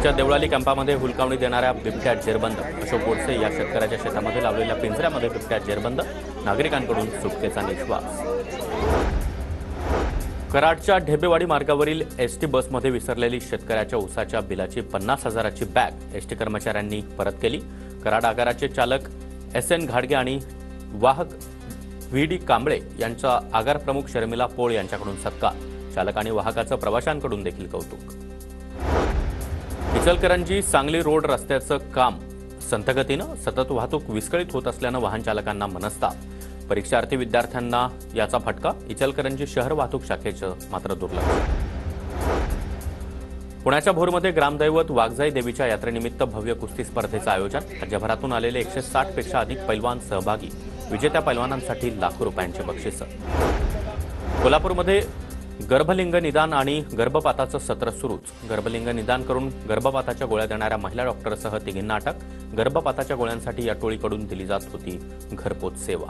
कराडच्या देवळाली कॅम्पामध्ये हुलकावणी देणाऱ्या बिबट्या जेरबंद. अशोक गोडसे या शेतकऱ्याच्या शेतामध्ये लावलेल्या पिंजऱ्यामध्ये बिबट्या जेरबंद. नागरिकांकडून सुटकेचा निश्वास. कराडच्या ढेबेवाडी मार्गावरील एसटी बसमध्ये विसरलेली शेतकऱ्याच्या ऊसाच्या बिलाची 50,000ची बॅग एसटी कर्मचाऱ्यांनी परत केली. कराड आगाराचे चालक SN घाडगे आणि वाहक VD कांबळे यांचा आगार प्रमुख शर्मिला पोळ यांच्याकडून सत्कार. चालक आणि वाहकाचं प्रवाशांकडून देखील कौतुक. इचलकरंजी सांगली रोड रस्त्याचं काम संथगतीनं. सतत वाहतूक विस्कळीत होत असल्यानं वाहन चालकांना मनस्ताप. परीक्षार्थी विद्यार्थ्यांना याचा फटका. इचलकरंजी शहर वाहतूक शाखेचं मात्र दुर्लक्ष. पुण्याच्या भोरमध्ये ग्रामदैवत वाघजाई देवीच्या यात्रेनिमित्त भव्य कुस्ती स्पर्धेचं आयोजन. राज्यभरातून आलेले 160 पेक्षा अधिक पैलवान सहभागी. विजेत्या पैलवानांसाठी लाखो रुपयांचे बक्षीस. कोल्हापूरमध्ये गर्भलिंग निदान आणि गर्भपाताचं सत्र सुरूच. गर्भलिंग निदान करून गर्भपाताच्या गोळ्या देणाऱ्या महिला डॉक्टरसह तिघींना अटक. गर्भपाताच्या गोळ्यांसाठी या टोळीकडून दिली जात होती घरपोच सेवा.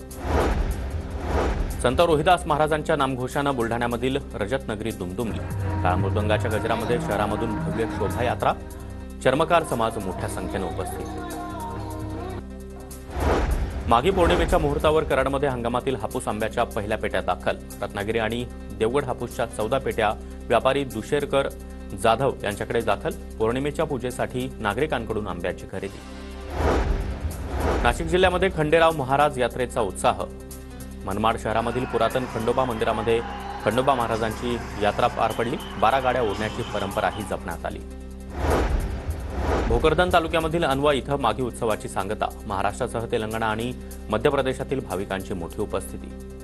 संत रोहिदास महाराजांच्या नामघोषानं बुलढाण्यामधील रजतनगरी दुमदुमली. टाळ मृदंगाच्या गजरामध्ये शहरामधून भव्य शोभायात्रा. चर्मकार समाज मोठ्या संख्येनं उपस्थित. माघी पौर्णिमेच्या मुहूर्तावर कराडमध्ये हंगामातील हापूस आंब्याच्या पहिल्या पेट्या दाखल. रत्नागिरी आणि देवगड हापूसच्या 14 पेट्या व्यापारी दुशेरकर जाधव यांच्याकडे दाखल. पौर्णिमेच्या पूजेसाठी नागरिकांकडून आंब्याची खरेदी. नाशिक जिल्ह्यामध्ये खंडेराव महाराज यात्रेचा उत्साह. मनमाड शहरामधील पुरातन खंडोबा मंदिरामध्ये खंडोबा महाराजांची यात्रा पार पडली. 12 गाड्या ओढण्याची परंपराही जपण्यात आली. भोकरदन तालुक्यामधील अनवा इथं माघी उत्सवाची सांगता. महाराष्ट्रासह तेलंगणा आणि मध्य प्रदेशातील भाविकांची मोठी उपस्थिती.